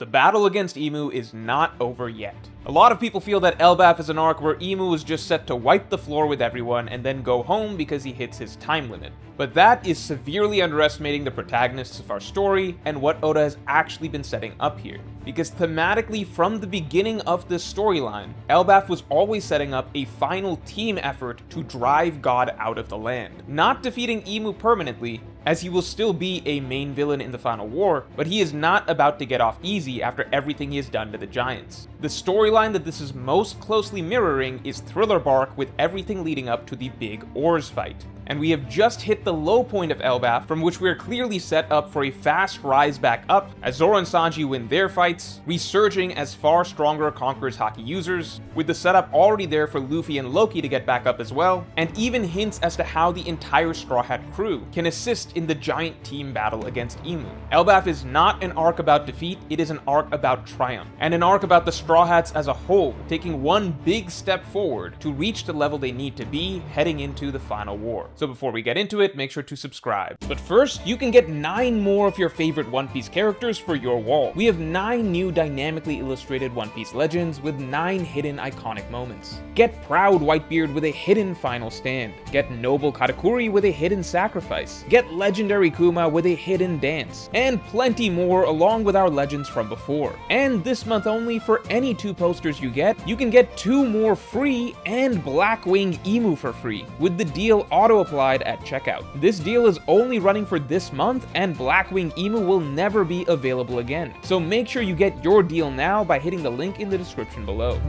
the battle against Emu is not over yet. A lot of people feel that Elbaf is an arc where Emu is just set to wipe the floor with everyone and then go home because he hits his time limit. But that is severely underestimating the protagonists of our story and what Oda has actually been setting up here. Because thematically, from the beginning of this storyline, Elbaf was always setting up a final team effort to drive God out of the land. Not defeating Emu permanently, as he will still be a main villain in the final war, but he is not about to get off easy after everything he has done to the Giants. The storyline that this is most closely mirroring is Thriller Bark, with everything leading up to the big Oars fight. And we have just hit the low point of Elbaf, from which we are clearly set up for a fast rise back up as Zoro and Sanji win their fights, resurging as far stronger Conqueror's Haki users, with the setup already there for Luffy and Loki to get back up as well, and even hints as to how the entire Straw Hat crew can assist in the giant team battle against Emu. Elbaf is not an arc about defeat, it is an arc about triumph, and an arc about the Straw Hats as a whole taking one big step forward to reach the level they need to be heading into the final war. So before we get into it, make sure to subscribe. But first, you can get 9 more of your favorite One Piece characters for your wall. We have 9 new dynamically illustrated One Piece legends with 9 hidden iconic moments. Get Proud Whitebeard with a hidden final stand. Get Noble Katakuri with a hidden sacrifice. Get Legendary Kuma with a hidden dance. And plenty more along with our legends from before. And this month only, for any 2 posters you can get 2 more free and Blackwing Emu for free, with the deal auto-applied at checkout. This deal is only running for this month, and Blackwing Emu will never be available again. So make sure you get your deal now by hitting the link in the description below.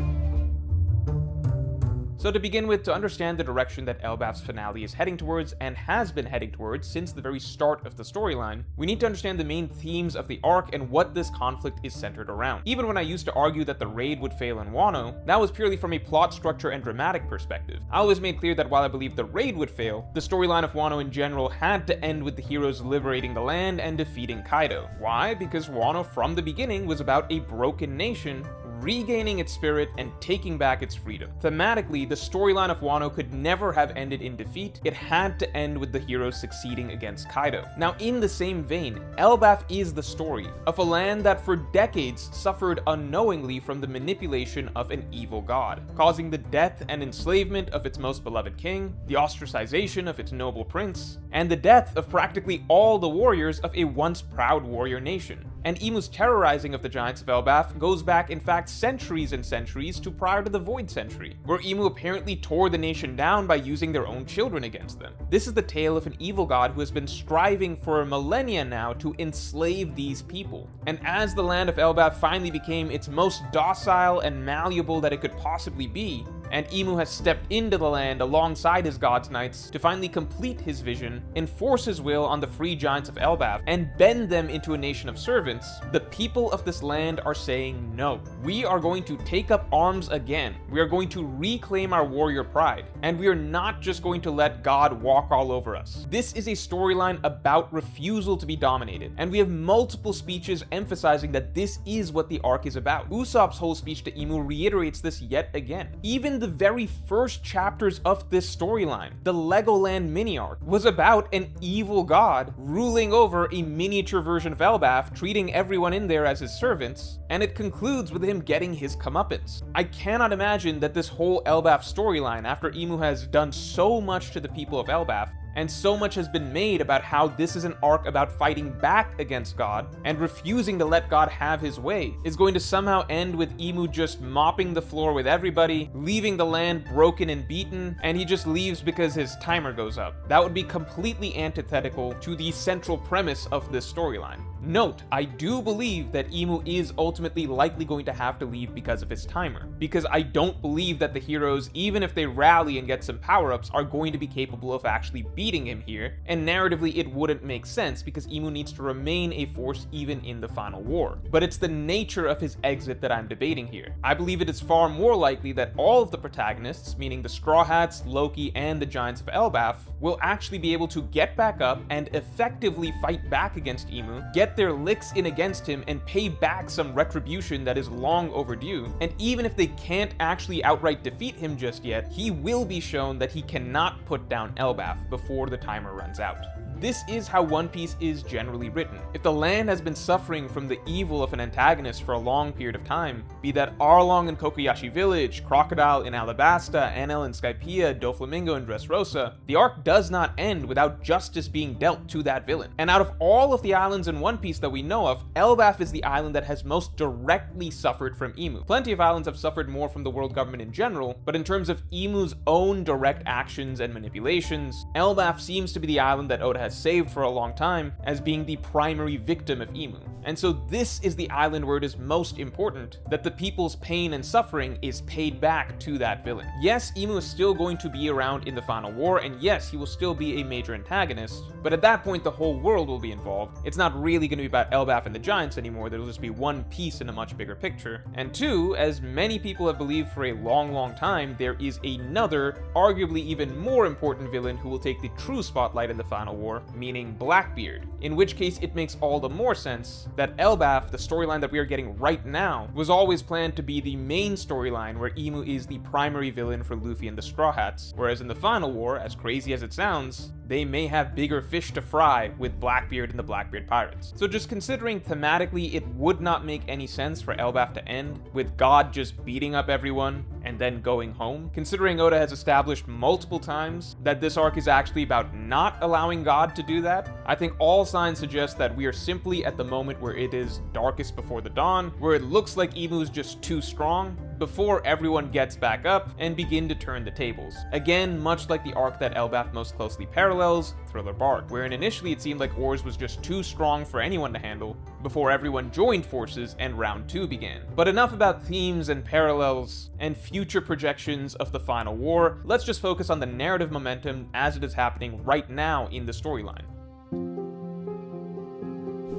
So to begin with, to understand the direction that Elbaf's finale is heading towards, and has been heading towards since the very start of the storyline, we need to understand the main themes of the arc and what this conflict is centered around. Even when I used to argue that the raid would fail in Wano, that was purely from a plot structure and dramatic perspective. I always made clear that while I believed the raid would fail, the storyline of Wano in general had to end with the heroes liberating the land and defeating Kaido. Why? Because Wano from the beginning was about a broken nation regaining its spirit and taking back its freedom. Thematically, the storyline of Wano could never have ended in defeat. It had to end with the heroes succeeding against Kaido. Now, in the same vein, Elbaf is the story of a land that for decades suffered unknowingly from the manipulation of an evil god, causing the death and enslavement of its most beloved king, the ostracization of its noble prince, and the death of practically all the warriors of a once proud warrior nation. And Emu's terrorizing of the Giants of Elbaf goes back, in fact, centuries and centuries to prior to the Void Century, where Emu apparently tore the nation down by using their own children against them. This is the tale of an evil god who has been striving for millennia now to enslave these people. And as the land of Elbaf finally became its most docile and malleable that it could possibly be, and Emu has stepped into the land alongside his God's Knights to finally complete his vision, enforce his will on the free Giants of Elbaf, and bend them into a nation of servants, the people of this land are saying no. We are going to take up arms again. We are going to reclaim our warrior pride, and we are not just going to let God walk all over us. This is a storyline about refusal to be dominated, and we have multiple speeches emphasizing that this is what the arc is about. Usopp's whole speech to Emu reiterates this yet again. Even the very first chapters of this storyline, the Legoland mini-arc, was about an evil god ruling over a miniature version of Elbaf, treating everyone in there as his servants, and it concludes with him getting his comeuppance. I cannot imagine that this whole Elbaf storyline, after Emu has done so much to the people of Elbaf, and so much has been made about how this is an arc about fighting back against God and refusing to let God have his way, is going to somehow end with Emu just mopping the floor with everybody, leaving the land broken and beaten, and he just leaves because his timer goes up. That would be completely antithetical to the central premise of this storyline. Note, I do believe that Emu is ultimately likely going to have to leave because of his timer, because I don't believe that the heroes, even if they rally and get some power-ups, are going to be capable of actually beating him here, and narratively it wouldn't make sense because Emu needs to remain a force even in the final war. But it's the nature of his exit that I'm debating here. I believe it is far more likely that all of the protagonists, meaning the Straw Hats, Loki, and the Giants of Elbaf, will actually be able to get back up and effectively fight back against Emu, get their licks in against him, and pay back some retribution that is long overdue. And even if they can't actually outright defeat him just yet, he will be shown that he cannot put down Elbaf before the timer runs out. This is how One Piece is generally written. If the land has been suffering from the evil of an antagonist for a long period of time, be that Arlong in Kokoyashi Village, Crocodile in Alabasta, Enel in Skypiea, Doflamingo in Dressrosa, the arc does not end without justice being dealt to that villain. And out of all of the islands in One Piece that we know of, Elbaf is the island that has most directly suffered from Imu. Plenty of islands have suffered more from the world government in general, but in terms of Imu's own direct actions and manipulations, Elbaf seems to be the island that Oda has saved for a long time as being the primary victim of Imu. And so this is the island where it is most important that the people's pain and suffering is paid back to that villain. Yes, Imu is still going to be around in the final war, and yes, he will still be a major antagonist, but at that point the whole world will be involved. It's not really going to be about Elbaf and the Giants anymore, there'll just be one piece in a much bigger picture. And two, as many people have believed for a long time, there is another, arguably even more important villain who will take the true spotlight in the final war, meaning Blackbeard. In which case it makes all the more sense that Elbaf, the storyline that we are getting right now, was always planned to be the main storyline where Imu is the primary villain for Luffy and the Straw Hats, whereas in the final war, as crazy as it sounds, they may have bigger fish to fry with Blackbeard and the Blackbeard Pirates. So just considering thematically, it would not make any sense for Elbaf to end with God just beating up everyone and then going home. Considering Oda has established multiple times that this arc is actually about not allowing God to do that, I think all signs suggest that we are simply at the moment where it is darkest before the dawn, where it looks like Imu is just too strong, before everyone gets back up and begin to turn the tables. Again, much like the arc that Elbaf most closely parallels, Thriller Bark, wherein initially it seemed like Oars was just too strong for anyone to handle, before everyone joined forces and round 2 began. But enough about themes and parallels and future projections of the final war, let's just focus on the narrative momentum as it is happening right now in the storyline.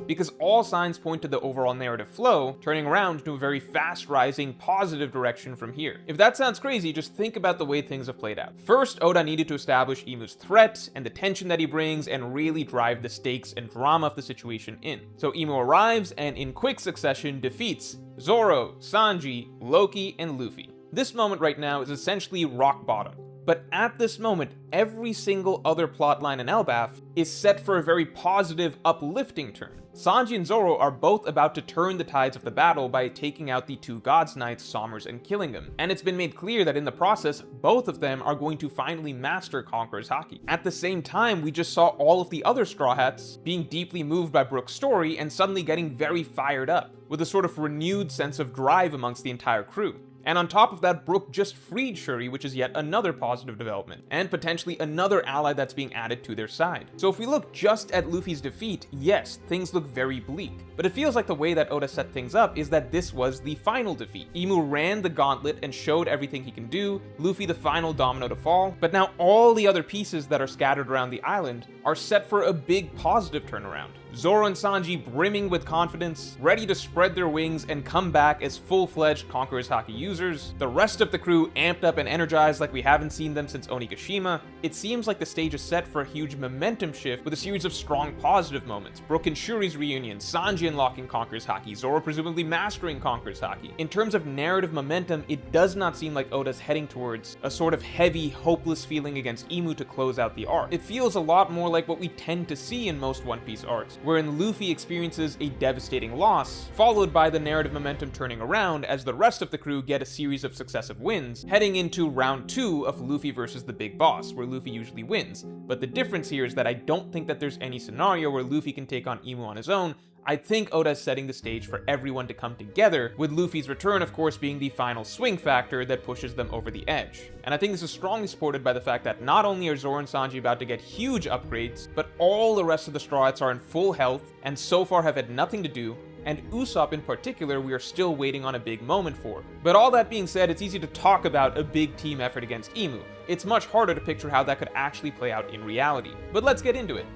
Because all signs point to the overall narrative flow turning around to a very fast-rising, positive direction from here. If that sounds crazy, just think about the way things have played out. First, Oda needed to establish Imu's threat and the tension that he brings and really drive the stakes and drama of the situation in. So Imu arrives and in quick succession defeats Zoro, Sanji, Loki, and Luffy. This moment right now is essentially rock bottom. But at this moment, every single other plotline in Elbaf is set for a very positive, uplifting turn. Sanji and Zoro are both about to turn the tides of the battle by taking out the 2 Gods Knights, Sommers, and killing them. And it's been made clear that in the process, both of them are going to finally master Conqueror's Haki. At the same time, we just saw all of the other Straw Hats being deeply moved by Brook's story and suddenly getting very fired up, with a sort of renewed sense of drive amongst the entire crew. And on top of that, Brook just freed Shuri, which is yet another positive development, and potentially another ally that's being added to their side. So if we look just at Luffy's defeat, yes, things look very bleak. But it feels like the way that Oda set things up is that this was the final defeat. Imu ran the gauntlet and showed everything he can do, Luffy the final domino to fall, but now all the other pieces that are scattered around the island are set for a big positive turnaround. Zoro and Sanji brimming with confidence, ready to spread their wings and come back as full-fledged Conqueror's Haki users. The rest of the crew amped up and energized like we haven't seen them since Onigashima. It seems like the stage is set for a huge momentum shift with a series of strong positive moments. Brook and Shuri's reunion, Sanji unlocking Conqueror's Haki, Zoro presumably mastering Conqueror's Haki. In terms of narrative momentum, it does not seem like Oda's heading towards a sort of heavy, hopeless feeling against Imu to close out the arc. It feels a lot more like what we tend to see in most One Piece arcs, wherein Luffy experiences a devastating loss, followed by the narrative momentum turning around as the rest of the crew get a series of successive wins, heading into round 2 of Luffy versus the Big Boss, where Luffy usually wins. But the difference here is that I don't think that there's any scenario where Luffy can take on Imu on his own. I think Oda is setting the stage for everyone to come together, with Luffy's return of course being the final swing factor that pushes them over the edge. And I think this is strongly supported by the fact that not only are Zoro and Sanji about to get huge upgrades, but all the rest of the Straw Hats are in full health and so far have had nothing to do, and Usopp in particular we are still waiting on a big moment for. But all that being said, it's easy to talk about a big team effort against Imu. It's much harder to picture how that could actually play out in reality. But let's get into it.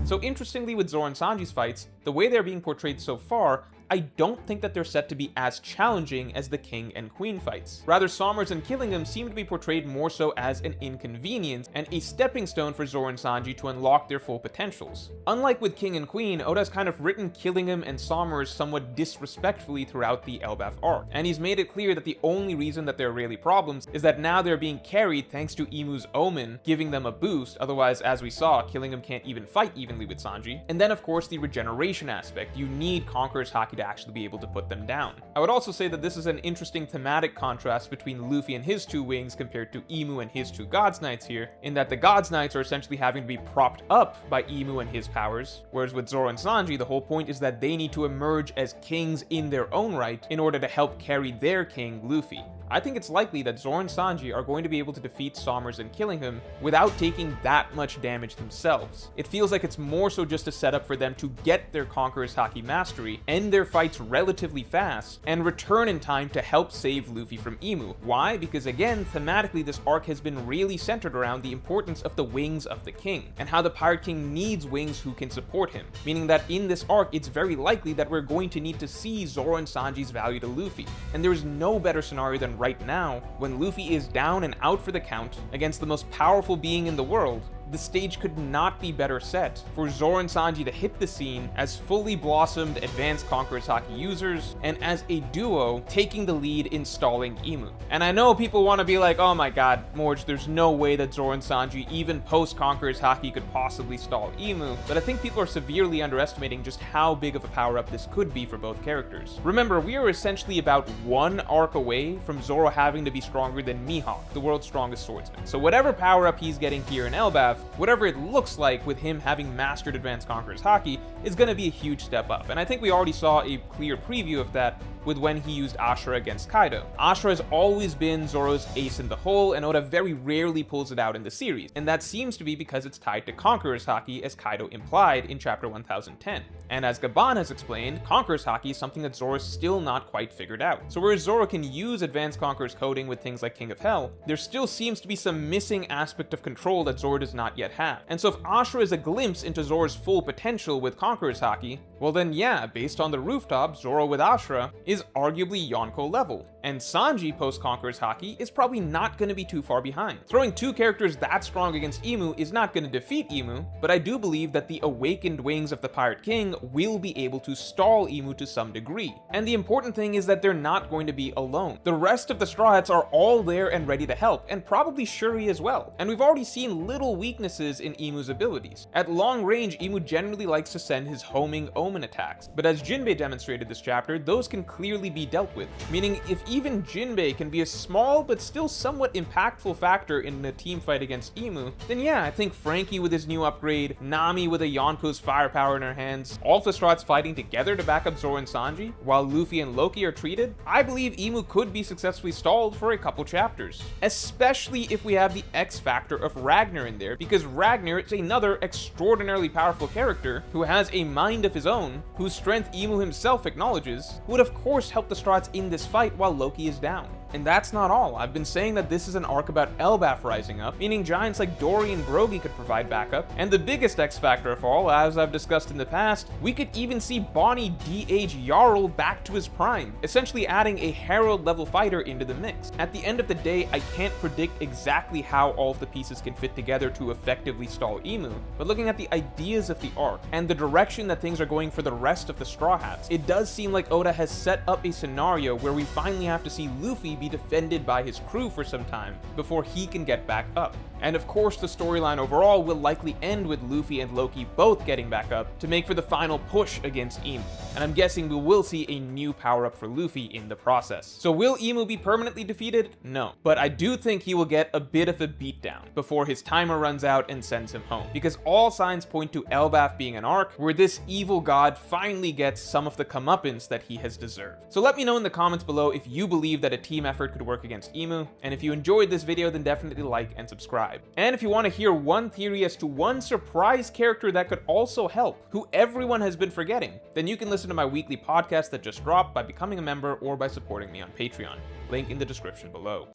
So interestingly with Zoro and Sanji's fights, the way they're being portrayed so far, I don't think that they're set to be as challenging as the king and queen fights. Rather, Sommers and Killingham seem to be portrayed more so as an inconvenience and a stepping stone for Zoro and Sanji to unlock their full potentials. Unlike with king and queen, Oda's kind of written Killingham and Sommers somewhat disrespectfully throughout the Elbaf arc, and he's made it clear that the only reason that there are really problems is that now they're being carried thanks to Imu's omen giving them a boost. Otherwise, as we saw, Killingham can't even fight evenly with Sanji. And then of course the regeneration aspect. You need Conqueror's Haki to actually be able to put them down. I would also say that this is an interesting thematic contrast between Luffy and his two wings compared to Imu and his two God's Knights here, in that the God's Knights are essentially having to be propped up by Imu and his powers, whereas with Zoro and Sanji, the whole point is that they need to emerge as kings in their own right in order to help carry their king, Luffy. I think it's likely that Zoro and Sanji are going to be able to defeat Sommers and Killingham without taking that much damage themselves. It feels like it's more so just a setup for them to get their Conqueror's Haki mastery, end their fights relatively fast, and return in time to help save Luffy from Imu. Why? Because again, thematically this arc has been really centered around the importance of the wings of the king, and how the Pirate King needs wings who can support him, meaning that in this arc it's very likely that we're going to need to see Zoro and Sanji's value to Luffy, and there is no better scenario than right now, when Luffy is down and out for the count against the most powerful being in the world. The stage could not be better set for Zoro and Sanji to hit the scene as fully blossomed advanced Conqueror's Haki users, and as a duo taking the lead in stalling Imu. And I know people want to be like, oh my god, Morge, there's no way that Zoro and Sanji, even post Conqueror's Haki, could possibly stall Imu, but I think people are severely underestimating just how big of a power-up this could be for both characters. Remember, we are essentially about one arc away from Zoro having to be stronger than Mihawk, the world's strongest swordsman. So whatever power-up he's getting here in Elbaf, whatever it looks like with him having mastered Advanced Conqueror's Haki, is going to be a huge step up. And I think we already saw a clear preview of that with when he used Ashura against Kaido. Ashura has always been Zoro's ace in the hole, and Oda very rarely pulls it out in the series, and that seems to be because it's tied to Conqueror's Haki, as Kaido implied in chapter 1010. And as Gaban has explained, Conqueror's Haki is something that Zoro's still not quite figured out. So whereas Zoro can use Advanced Conqueror's coding with things like King of Hell, there still seems to be some missing aspect of control that Zoro does not yet have. And so if Ashura is a glimpse into Zoro's full potential with Conqueror's Haki, well then yeah, based on the rooftop, Zoro with Ashura is arguably Yonko level. And Sanji post Conqueror's Haki is probably not going to be too far behind. Throwing two characters that strong against Imu is not going to defeat Imu, but I do believe that the awakened wings of the Pirate King will be able to stall Imu to some degree. And the important thing is that they're not going to be alone. The rest of the Straw Hats are all there and ready to help, and probably Shuri as well. And we've already seen little weaknesses in Imu's abilities. At long range, Imu generally likes to send his homing omen attacks, but as Jinbei demonstrated this chapter, those can clearly be dealt with, meaning if even Jinbei can be a small but still somewhat impactful factor in a team fight against Imu, then yeah, I think Frankie with his new upgrade, Nami with a Yonko's firepower in her hands, all the Straw Hats fighting together to back up Zoro and Sanji, while Luffy and Loki are treated, I believe Imu could be successfully stalled for a couple chapters. Especially if we have the X factor of Ragnar in there, because Ragnar is another extraordinarily powerful character who has a mind of his own, whose strength Imu himself acknowledges, who would of course help the Straw Hats in this fight while Loki is down. And that's not all. I've been saying that this is an arc about Elbaf rising up, meaning giants like Dory and Brogy could provide backup, and the biggest X factor of all, as I've discussed in the past, we could even see Bonnie de-age Jarl back to his prime, essentially adding a Herald level fighter into the mix. At the end of the day, I can't predict exactly how all of the pieces can fit together to effectively stall Imu, but looking at the ideas of the arc, and the direction that things are going for the rest of the Straw Hats, it does seem like Oda has set up a scenario where we finally have to see Luffy be defended by his crew for some time before he can get back up. And of course, the storyline overall will likely end with Luffy and Loki both getting back up to make for the final push against Imu. And I'm guessing we will see a new power-up for Luffy in the process. So will Imu be permanently defeated? No. But I do think he will get a bit of a beatdown before his timer runs out and sends him home, because all signs point to Elbaf being an arc where this evil god finally gets some of the comeuppance that he has deserved. So let me know in the comments below if you believe that a team effort could work against Imu, and if you enjoyed this video, then definitely like and subscribe. And if you want to hear one theory as to one surprise character that could also help, who everyone has been forgetting, then you can listen to my weekly podcast that just dropped by becoming a member or by supporting me on Patreon. Link in the description below.